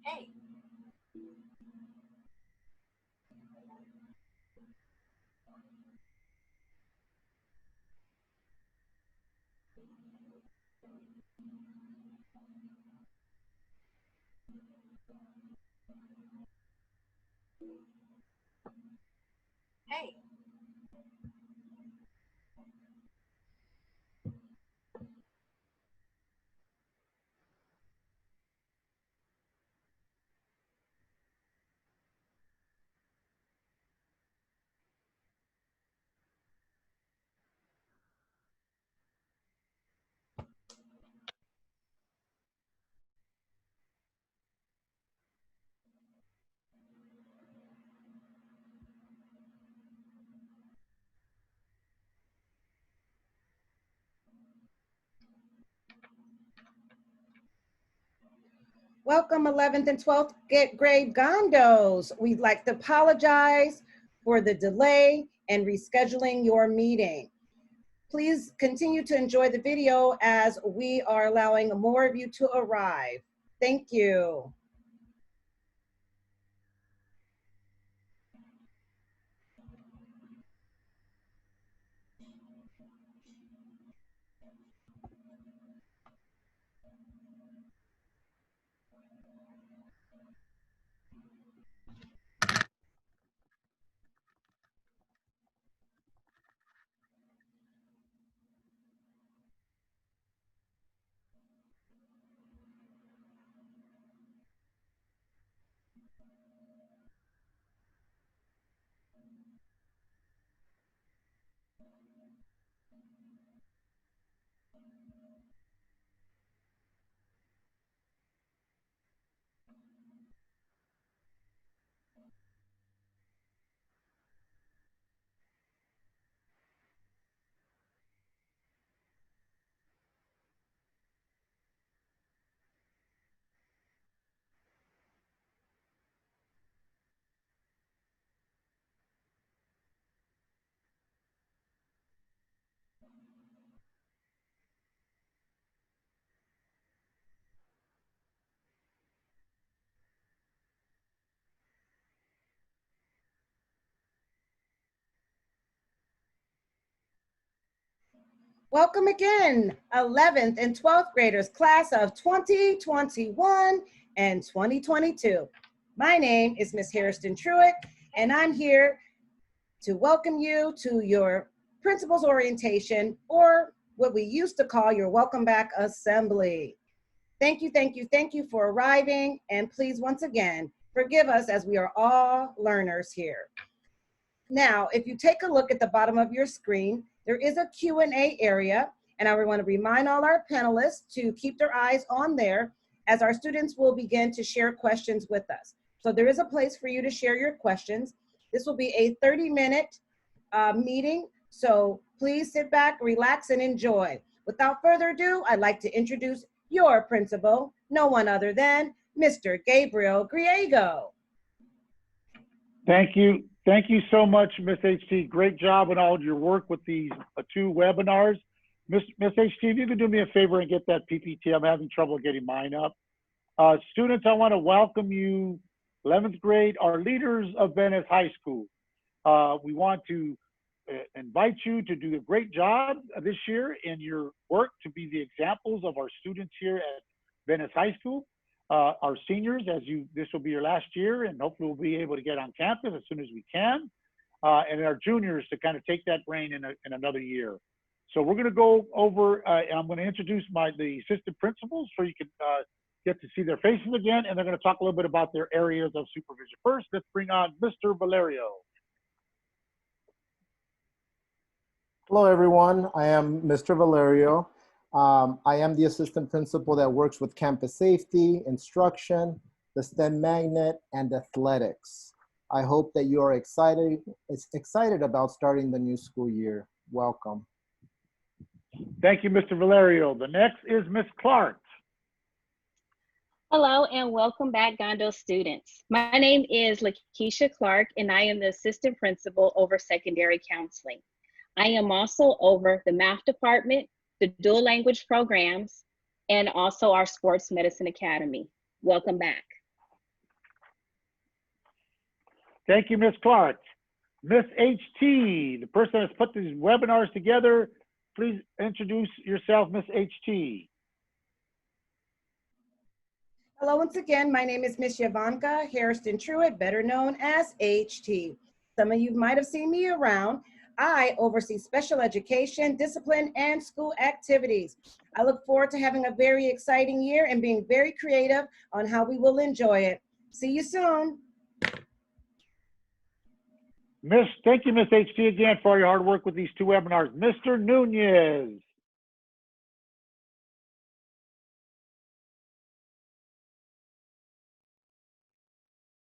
Hey. Hey. Welcome 11th and 12th grade Gondos. We'd like to apologize for the delay and rescheduling your meeting. Please continue to enjoy the video as we are allowing more of you to arrive. Thank you. Welcome again, 11th and 12th graders, class of 2021 and 2022. My name is Miss Hairston Truitt, and I'm here to welcome you to your principal's orientation, or what we used to call your welcome back assembly. Thank you, thank you, thank you for arriving. And please, once again, forgive us as we are all learners here. Now, if you take a look at the bottom of your screen, there is a Q&A area, and I want to remind all our panelists to keep their eyes on there as our students will begin to share questions with us. So there is a place for you to share your questions. This will be a 30-minute meeting, so please sit back, relax, and enjoy. Without further ado, I'd like to introduce your principal, no one other than Mr. Gabriel Griego. Thank you. Thank you so much, Miss HT. Great job on all your work with these 2 webinars. Miss HT, if you could do me a favor and get that PPT, I'm having trouble getting mine up. Students, I want to welcome you, 11th grade, our leaders of Venice High School. We want to invite you to do a great job this year in your work to be the examples of our students here at Venice High School. Our seniors, this will be your last year, and hopefully we'll be able to get on campus as soon as we can. And our juniors to kind of take that reign in another year. So we're going to go over, and I'm going to introduce the assistant principals so you can get to see their faces again, and they're going to talk a little bit about their areas of supervision. First, let's bring on Mr. Valerio. Hello, everyone. I am Mr. Valerio. I am the assistant principal that works with campus safety, instruction, the STEM magnet, and athletics. I hope that you are excited about starting the new school year. Welcome. Thank you, Mr. Valerio. The next is Ms. Clark. Hello and welcome back, Gondo students. My name is Lakeisha Clark and I am the assistant principal over secondary counseling. I am also over the math department, the dual language programs, and also our sports medicine academy. Welcome back. Thank you, Ms. Clark. Ms. HT, the person that's put these webinars together, please introduce yourself, Ms. HT. Hello, once again, my name is Miss Yavanka Hairston Truitt, better known as HT. Some of you might have seen me around. I oversee special education, discipline, and school activities. I look forward to having a very exciting year and being very creative on how we will enjoy it. See you soon. Thank you, Ms. HT, again for your hard work with these 2 webinars. Mr. Nunez.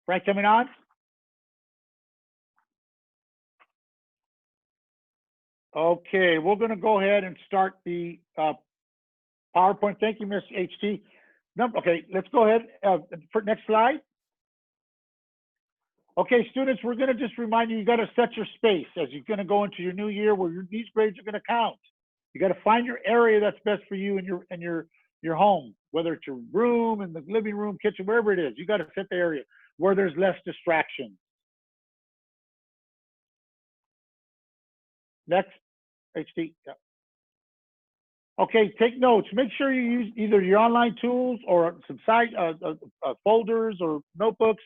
Frank coming on? Okay, we're going to go ahead and start the PowerPoint. Thank you, Ms. HT. Okay, let's go ahead. For next slide. Okay, students, we're going to just remind you, you got to set your space as you're going to go into your new year where these grades are going to count. You got to find your area that's best for you in your home, whether it's your room, in the living room, kitchen, wherever it is. You got to set the area where there's less distraction. Next, HT. Yeah. Okay, take notes. Make sure you use either your online tools or some folders or notebooks.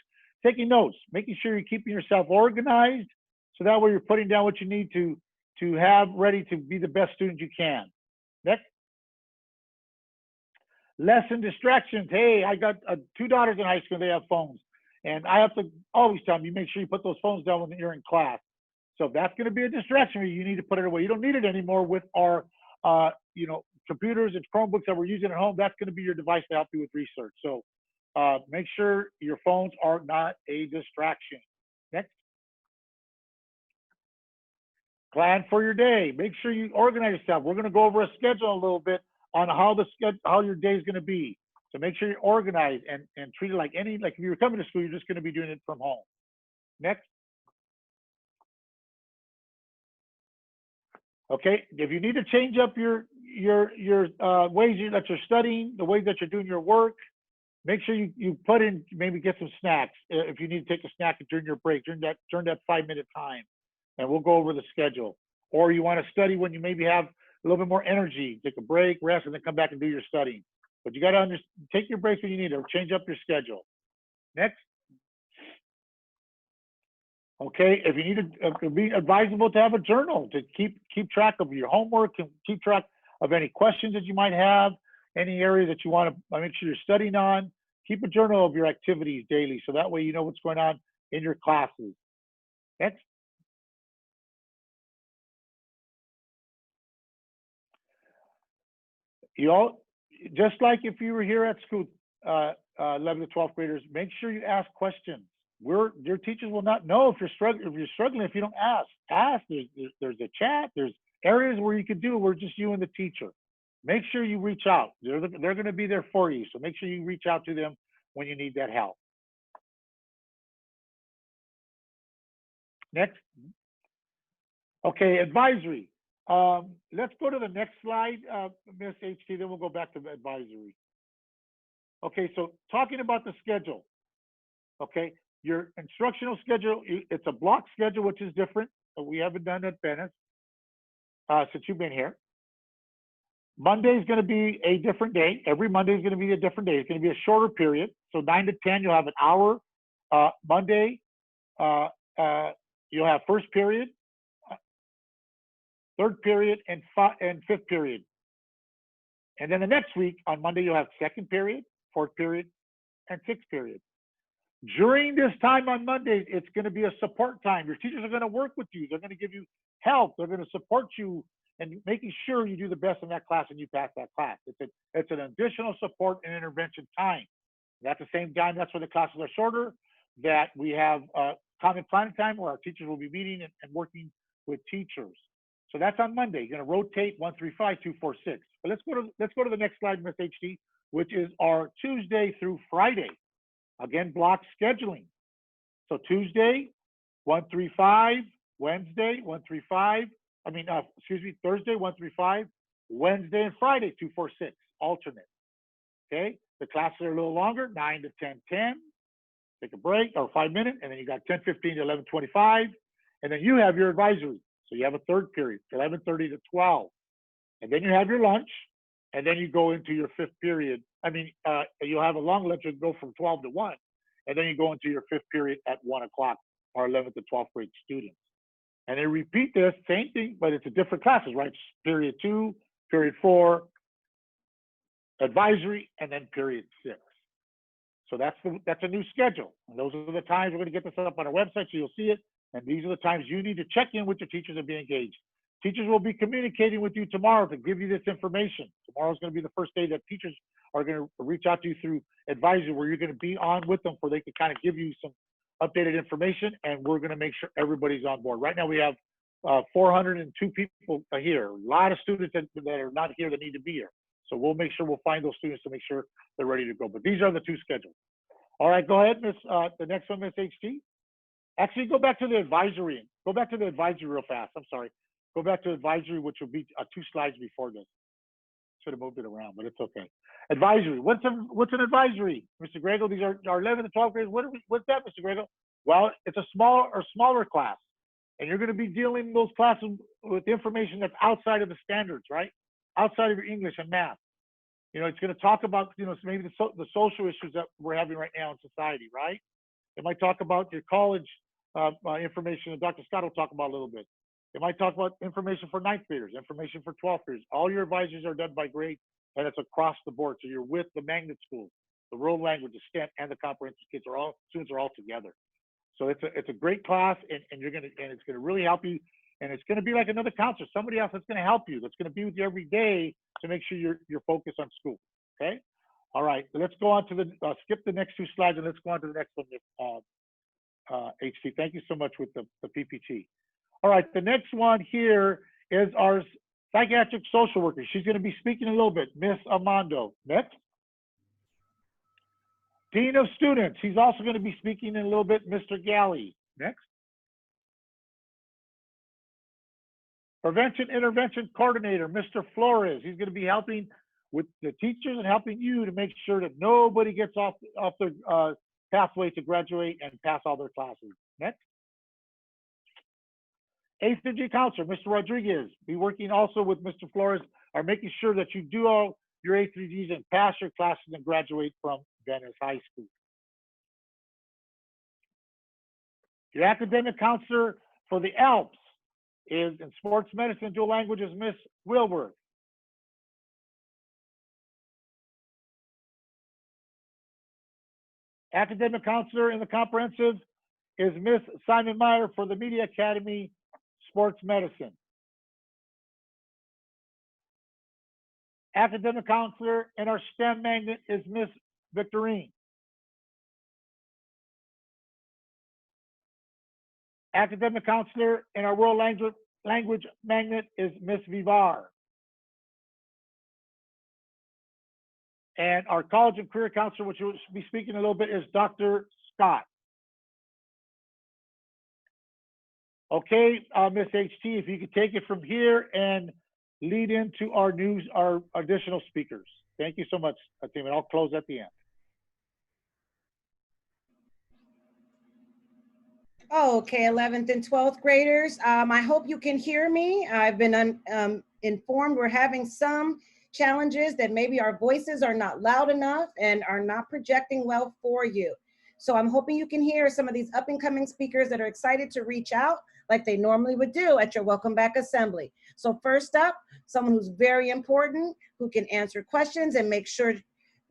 Taking notes, making sure you're keeping yourself organized, so that way you're putting down what you need to have ready to be the best student you can. Next. Lesson distractions. Hey, I got 2 daughters in high school. They have phones, and I have to always tell them, you make sure you put those phones down when you're in class. So if that's going to be a distraction, you need to put it away. You don't need it anymore with our computers and Chromebooks that we're using at home. That's going to be your device to help you with research. So make sure your phones are not a distraction. Next. Plan for your day. Make sure you organize yourself. We're going to go over a schedule a little bit on how your day is going to be. So make sure you're organized and treat it like if you were coming to school, you're just going to be doing it from home. Next. Okay, if you need to change up your ways that you're studying, the ways that you're doing your work, make sure you put in, maybe get some snacks if you need to take a snack during your break, during that 5-minute time, and we'll go over the schedule. Or you want to study when you maybe have a little bit more energy, take a break, rest, and then come back and do your studying. But you got to take your breaks when you need it, or change up your schedule. Next. Okay, if you need to, it'd be advisable to have a journal to keep track of your homework and keep track of any questions that you might have. any area that you want to make sure you're studying on. Keep a journal of your activities daily, so that way you know what's going on in your classes. Next. You all, just like if you were here at school, 11th to 12th graders, make sure you ask questions. Your teachers will not know if you're struggling if you don't ask. Ask. There's a chat. There's areas where you could do it. We're just you and the teacher. Make sure you reach out. They're going to be there for you. So make sure you reach out to them when you need that help. Next. Okay, advisory. Let's go to the next slide, Ms. HT, then we'll go back to the advisory. Okay, so talking about the schedule. Okay, your instructional schedule, it's a block schedule, which is different. So we haven't done at Venice since you've been here. Monday is going to be a different day. Every Monday is going to be a different day. It's going to be a shorter period. So 9 to 10, you'll have an hour. Monday, you'll have first period, third period, and fifth period. And then the next week, on Monday, you'll have second period, fourth period, and sixth period. During this time on Mondays, it's going to be a support time. Your teachers are going to work with you. They're going to give you help. They're going to support you and making sure you do the best in that class and you pass that class. It's an additional support and intervention time. At the same time, that's where the classes are shorter, that we have common planning time where our teachers will be meeting and working with teachers. So that's on Monday. You're going to rotate 1, 3, 5, 2, 4, 6. But let's go to the next slide, Ms. HT, which is our Tuesday through Friday. Again, block scheduling. So Tuesday, 1, 3, 5. Wednesday, 1, 3, 5. Thursday, 1, 3, 5. Wednesday and Friday, 2, 4, 6. Alternate. Okay. The classes are a little longer, 9 to 10, 10. Take a break or 5 minutes, and then you got 10, 15 to 11, 25. And then you have your advisory. So you have a third period, 11:30 to 12. And then you have your lunch, and then you go into your fifth period. You'll have a long lunch and go from 12 to 1. And then you go into your fifth period at 1 o'clock, our 11th to 12th grade students. And they repeat this, same thing, but it's a different classes, right? Period 2, period 4, advisory, and then period 6. So that's a new schedule. And those are the times we're going to get this up on our website, so you'll see it. And these are the times you need to check in with your teachers and be engaged. Teachers will be communicating with you tomorrow to give you this information. Tomorrow's going to be the first day that teachers are going to reach out to you through advisory, where you're going to be on with them, where they can kind of give you some updated information, and we're going to make sure everybody's on board. Right now we have 402 people here. A lot of students that are not here that need to be here. So we'll make sure we'll find those students to make sure they're ready to go. But these are the two schedules. All right, go ahead, the next one, Miss HT. Actually, go back to the advisory. Go back to the advisory real fast. I'm sorry. Go back to advisory, which will be 2 slides before this. Should have moved it around, but it's okay. Advisory. What's an advisory, Mr. Grego? These are our 11th and 12th grades. What's that, Mr. Grego? Well, it's a smaller class, and you're going to be dealing in those classes with information that's outside of the standards, right? Outside of your English and math. It's going to talk about maybe the social issues that we're having right now in society, right? It might talk about your college information, and Dr. Scott will talk about a little bit. It might talk about information for 9th graders, information for 12th graders. All your advisories are done by grade, and it's across the board. So you're with the magnet schools, the world language, the STEM, and the comprehensive kids students are all together. So it's a great class, and it's gonna really help you. And it's gonna be like another counselor, somebody else that's gonna help you, that's gonna be with you every day to make sure you're focused on school. Okay. All right. So let's go on to skip the next 2 slides, and let's go on to the next one. HT, thank you so much with the PPT. All right, the next one here is our psychiatric social worker. She's going to be speaking a little bit, Miss Armando. Next. Dean of Students. He's also going to be speaking in a little bit, Mr. Galley. Next. Prevention Intervention Coordinator, Mr. Flores. He's going to be helping with the teachers and helping you to make sure that nobody gets off their pathway to graduate and pass all their classes. Next. A3G counselor, Mr. Rodriguez, be working also with Mr. Flores, are making sure that you do all your A3Gs and pass your classes and graduate from Venice High School. Your academic counselor for the ALPS is in sports medicine, dual languages, Miss Wilbur. Academic counselor in the comprehensive is Miss Simon Meyer for the Media Academy Sports Medicine. Academic counselor in our STEM magnet is Miss Victorine. Academic counselor in our world language magnet is Miss Vivar. And our college and career counselor, which we'll be speaking a little bit, is Dr. Scott. Okay, Miss HT, if you could take it from here and lead into our additional speakers. Thank you so much, team, and I'll close at the end. Okay, 11th and 12th graders, I hope you can hear me. I've been informed we're having some challenges that maybe our voices are not loud enough and are not projecting well for you. So I'm hoping you can hear some of these up and coming speakers that are excited to reach out like they normally would do at your Welcome Back Assembly. So first up, someone who's very important, who can answer questions and make sure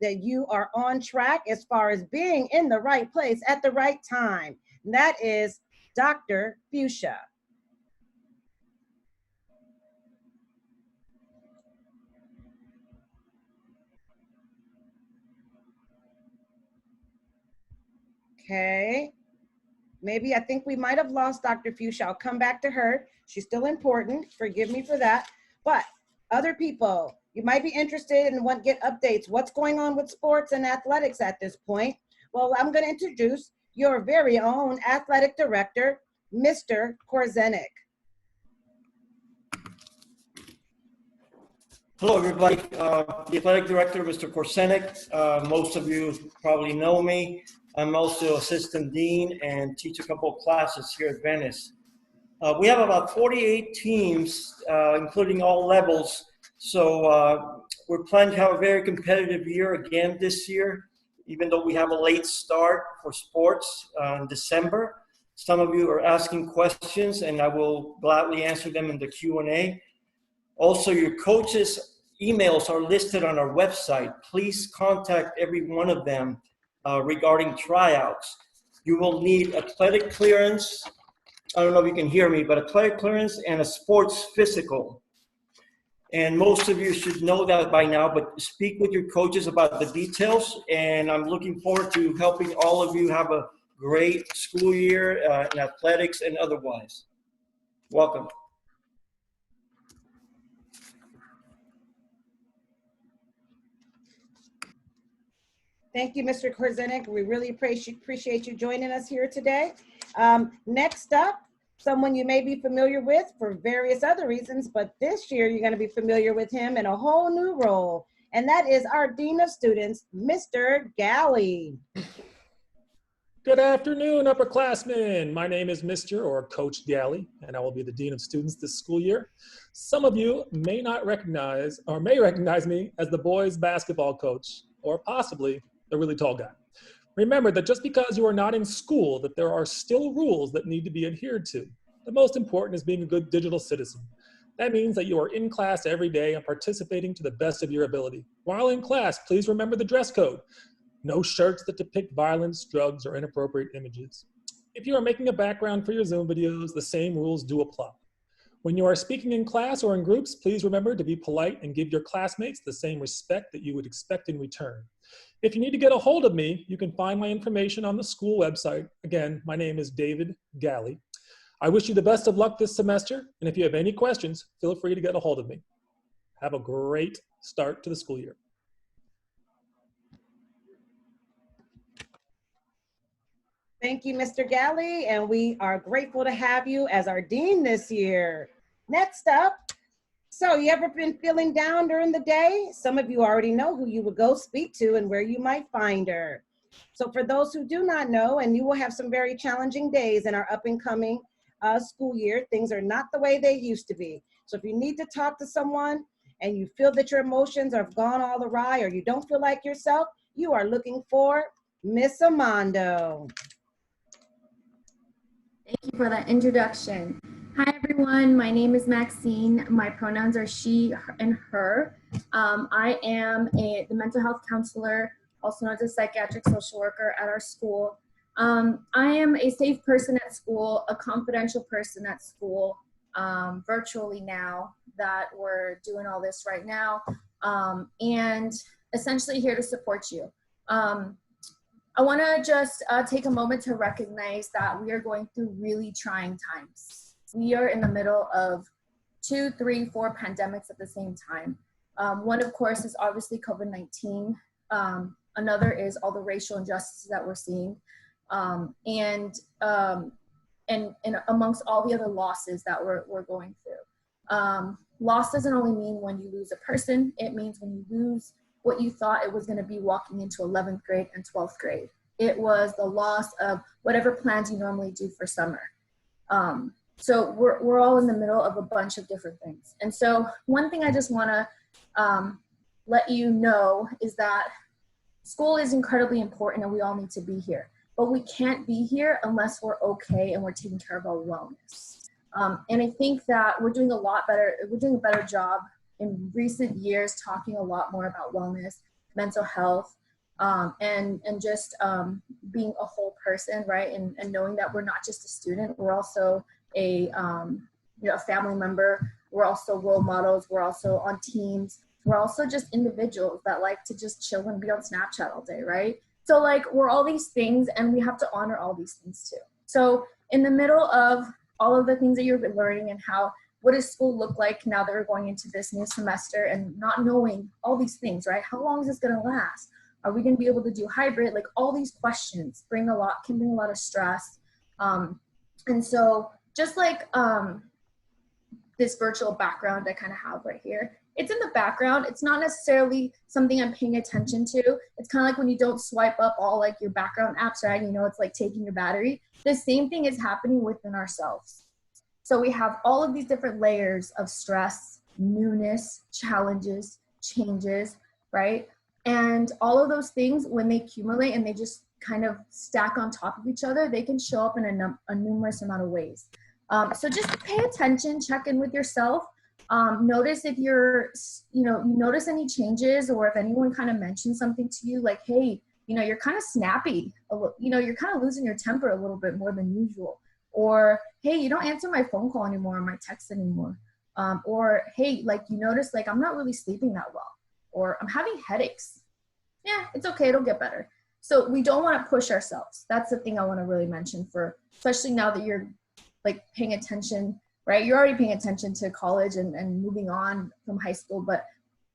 that you are on track as far as being in the right place at the right time. And that is Dr. Fuchsia. Okay, maybe I think we might have lost Dr. Fuchsia. I'll come back to her. She's still important, forgive me for that. But other people, you might be interested and want to get updates. What's going on with sports and athletics at this point? Well, I'm gonna introduce your very own athletic director, Mr. Korzenik. Hello, everybody. The athletic director, Mr. Korzenik. Most of you probably know me. I'm also assistant dean and teach a couple of classes here at Venice. We have about 48 teams, including all levels. So we're planning to have a very competitive year again this year, even though we have a late start for sports in December. Some of you are asking questions, and I will gladly answer them in the Q&A. Also, your coaches' emails are listed on our website. Please contact every one of them regarding tryouts. You will need athletic clearance. I don't know if you can hear me, but athletic clearance and a sports physical. And most of you should know that by now, but speak with your coaches about the details. And I'm looking forward to helping all of you have a great school year in athletics and otherwise. Welcome. Thank you, Mr. Korzenik. We really appreciate you joining us here today. Next up, someone you may be familiar with for various other reasons, but this year you're going to be familiar with him in a whole new role, and that is our Dean of Students, Mr. Galley. Good afternoon, upperclassmen. My name is Mr. or Coach Galley, and I will be the Dean of Students this school year. Some of you may not recognize or may recognize me as the boys basketball coach, or possibly the really tall guy. Remember that just because you are not in school, that there are still rules that need to be adhered to. The most important is being a good digital citizen. That means that you are in class every day and participating to the best of your ability. While in class, please remember the dress code. No shirts that depict violence, drugs, or inappropriate images. If you are making a background for your Zoom videos, the same rules do apply. When you are speaking in class or in groups, please remember to be polite and give your classmates the same respect that you would expect in return. If you need to get a hold of me, you can find my information on the school website. Again, my name is David Galley. I wish you the best of luck this semester, and if you have any questions, feel free to get a hold of me. Have a great start to the school year. Thank you, Mr. Galley, and we are grateful to have you as our dean this year. Next up, so you ever been feeling down during the day? Some of you already know who you would go speak to and where you might find her. So for those who do not know, and you will have some very challenging days in our up and coming school year, things are not the way they used to be. So if you need to talk to someone and you feel that your emotions have gone all awry or you don't feel like yourself, you are looking for Miss Amando. Thank you for that introduction. Hi, everyone. My name is Maxine. My pronouns are she and her. I am the mental health counselor also known as a psychiatric social worker at our school. I am a safe person at school, a confidential person at school, virtually now that we're doing all this right now, and essentially here to support you. I want to just take a moment to recognize that we are going through really trying times. We are in the middle of 2, 3, 4 pandemics at the same time. One, of course, is obviously COVID-19. Another is all the racial injustices that we're seeing. And amongst all the other losses that we're going through. Loss doesn't only mean when you lose a person, it means when you lose what you thought it was going to be walking into 11th grade and 12th grade. It was the loss of whatever plans you normally do for summer. So we're all in the middle of a bunch of different things. And so one thing I just want to let you know is that school is incredibly important and we all need to be here. But we can't be here unless we're okay and we're taking care of our wellness. And I think that we're doing a better job in recent years talking a lot more about wellness, mental health, and just being a whole person, right? And knowing that we're not just a student, we're also a family member, we're also role models, we're also on teams, we're also just individuals that like to just chill and be on Snapchat all day, right? So like we're all these things and we have to honor all these things too. So in the middle of all of the things that you've been learning and what does school look like now that we're going into this new semester and not knowing all these things, right? How long is this gonna last? Are we gonna be able to do hybrid? Like all these questions can bring a lot of stress. And so just like this virtual background I kind of have right here, it's in the background. It's not necessarily something I'm paying attention to. It's kind of like when you don't swipe up all like your background apps, right? You know, it's like taking your battery. The same thing is happening within ourselves. So we have all of these different layers of stress, newness, challenges, changes, right? And all of those things, when they accumulate and they just kind of stack on top of each other, they can show up in a numerous amount of ways. So just pay attention, check in with yourself. Notice if you notice any changes or if anyone kind of mentions something to you like, hey, you're kind of snappy, you're kind of losing your temper a little bit more than usual. Or, hey, you don't answer my phone call anymore or my text anymore. Or, hey, like you notice like I'm not really sleeping that well. Or I'm having headaches. Yeah, it's okay, it'll get better. So we don't want to push ourselves. That's the thing I want to really mention especially now that you're like paying attention, right? You're already paying attention to college and moving on from high school, but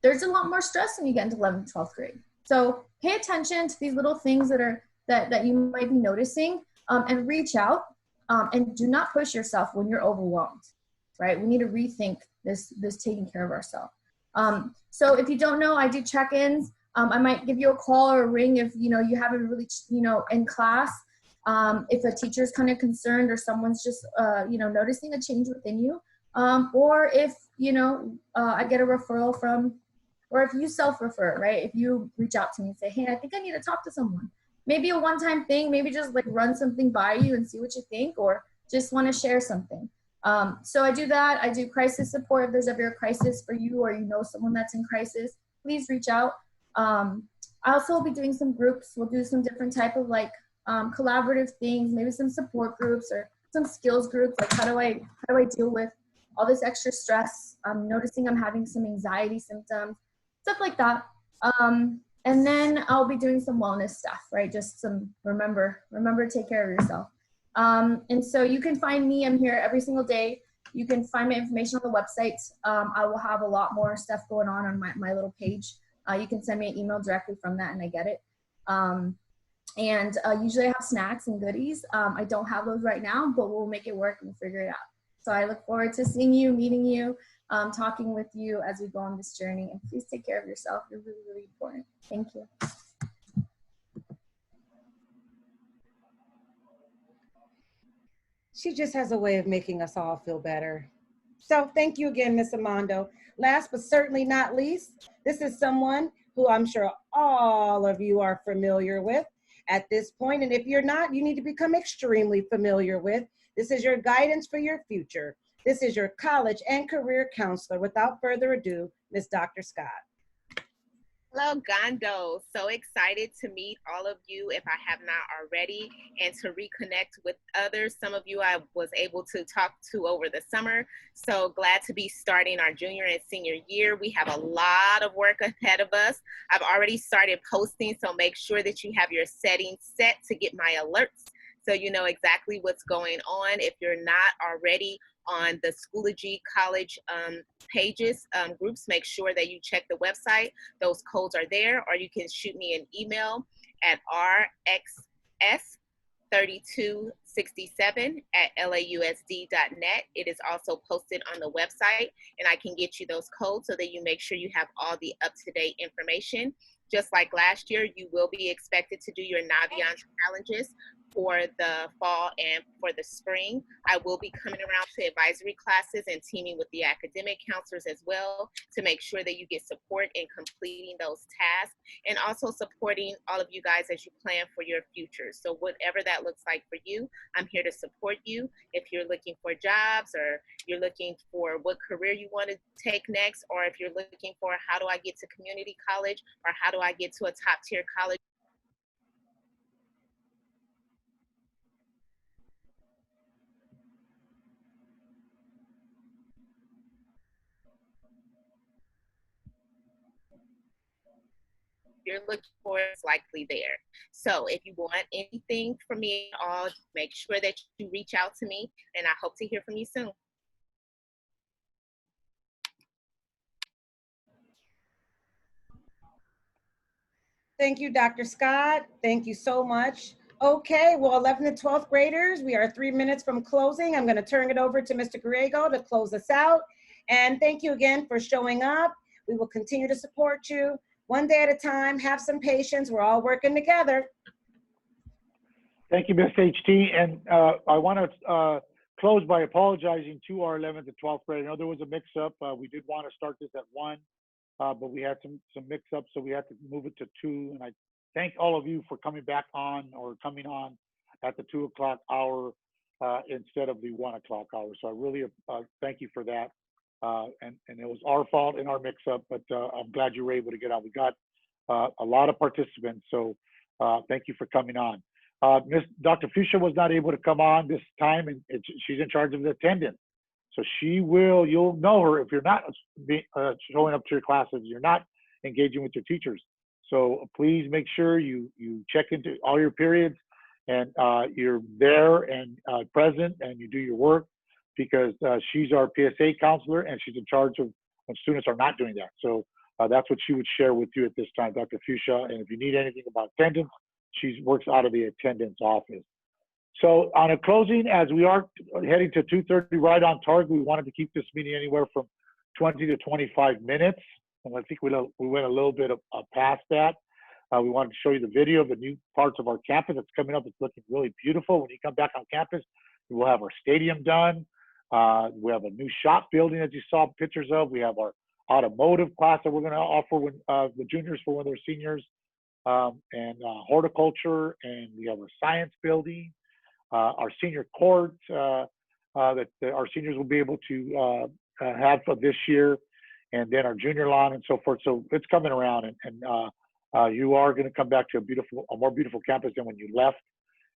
there's a lot more stress when you get into 11th, 12th grade. So pay attention to these little things that you might be noticing and reach out and do not push yourself when you're overwhelmed, right? We need to rethink this taking care of ourselves. So if you don't know, I do check-ins. I might give you a call or a ring if, you haven't really, in class. If a teacher is kind of concerned or someone's just, noticing a change within you, or if, I get a referral from, or if you self-refer, right? If you reach out to me and say, hey, I think I need to talk to someone. Maybe a one-time thing, maybe just like run something by you and see what you think, or just want to share something. So I do that. I do crisis support. If there's ever a crisis for you or someone that's in crisis, please reach out. I also will be doing some groups. We'll do some different type of like collaborative things, maybe some support groups or some skills groups. Like how do I deal with all this extra stress? I'm noticing I'm having some anxiety symptoms, stuff like that. And then I'll be doing some wellness stuff, right? Just some remember to take care of yourself. And so you can find me. I'm here every single day. You can find my information on the website. I will have a lot more stuff going on my little page. You can send me an email directly from that and I get it. And usually I have snacks and goodies. I don't have those right now, but we'll make it work and we'll figure it out. So I look forward to seeing you, meeting you, talking with you as we go on this journey. And please take care of yourself. You're really, really important. Thank you. She just has a way of making us all feel better. So thank you again, Ms. Amando. Last but certainly not least, this is someone who I'm sure all of you are familiar with at this point. And if you're not, you need to become extremely familiar with. This is your guidance for your future. This is your college and career counselor. Without further ado, Ms. Dr. Scott. Hello, Gondo. So excited to meet all of you if I have not already and to reconnect with others. Some of you I was able to talk to over the summer. So glad to be starting our junior and senior year. We have a lot of work ahead of us. I've already started posting, so make sure that you have your settings set to get my alerts so you know exactly what's going on. If you're not already on the Schoology College pages, groups, make sure that you check the website. Those codes are there, or you can shoot me an email at rxs3267@lausd.net. It is also posted on the website, and I can get you those codes so that you make sure you have all the up-to-date information. Just like last year, you will be expected to do your Naviance challenges for the fall and for the spring. I will be coming around to advisory classes and teaming with the academic counselors as well to make sure that you get support in completing those tasks, and also supporting all of you guys as you plan for your future. So whatever that looks like for you, I'm here to support you. If you're looking for jobs, or you're looking for what career you want to take next, or if you're looking for how do I get to community college, or how do I get to a top tier college, you're looking for is likely there. So if you want anything from me at all, make sure that you reach out to me, and I hope to hear from you soon. Thank you, Dr. Scott. Thank you so much. Okay, well, 11th and 12th graders, we are 3 minutes from closing. I'm going to turn it over to Mr. Griego to close us out. And thank you again for showing up. We will continue to support you one day at a time. Have some patience. We're all working together. Thank you, Ms. HT. And I want to close by apologizing to our 11th and 12th grade. I know there was a mix-up. We did want to start this at 1, but we had some mix-ups, so we had to move it to 2. And I thank all of you for coming back on, or coming on at the 2 o'clock hour instead of the 1 o'clock hour. So I really thank you for that. And it was our fault in our mix-up, but I'm glad you were able to get on. We got a lot of participants, so thank you for coming on. Dr. Fuchsia was not able to come on this time, and she's in charge of the attendance. So she will, you'll know her if you're not showing up to your classes, you're not engaging with your teachers. So please make sure you check into all your periods, and you're there and present, and you do your work, because she's our PSA counselor, and she's in charge of when students are not doing that. So that's what she would share with you at this time, Dr. Fuchsia. And if you need anything about attendance, she works out of the attendance office. So on a closing, as we are heading to 2:30 right on target, we wanted to keep this meeting anywhere from 20 to 25 minutes. And I think we went a little bit past that. We wanted to show you the video of the new parts of our campus that's coming up. It's looking really beautiful. When you come back on campus, we'll have our stadium done. We have a new shop building that you saw pictures of. We have our automotive class that we're going to offer when the juniors for when they're seniors. And horticulture, and we have our science building, our senior court that our seniors will be able to have for this year, and then our junior lawn and so forth. So it's coming around, and you are going to come back to a more beautiful campus than when you left.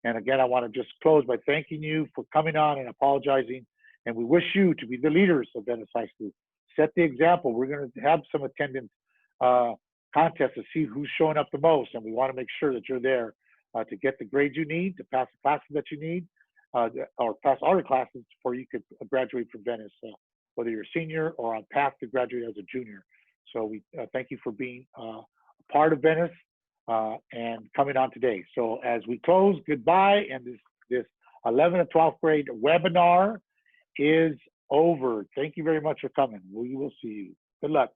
And again, I want to just close by thanking you for coming on and apologizing. And we wish you to be the leaders of Venice High School. Set the example. We're going to have some attendance contest to see who's showing up the most, and we want to make sure that you're there to get the grades you need, to pass the classes that you need, or pass all your classes before you could graduate from Venice, whether you're a senior or on path to graduate as a junior. So we thank you for being a part of Venice and coming on today. So as we close, goodbye, and this 11th and 12th grade webinar is over. Thank you very much for coming. We will see you. Good luck.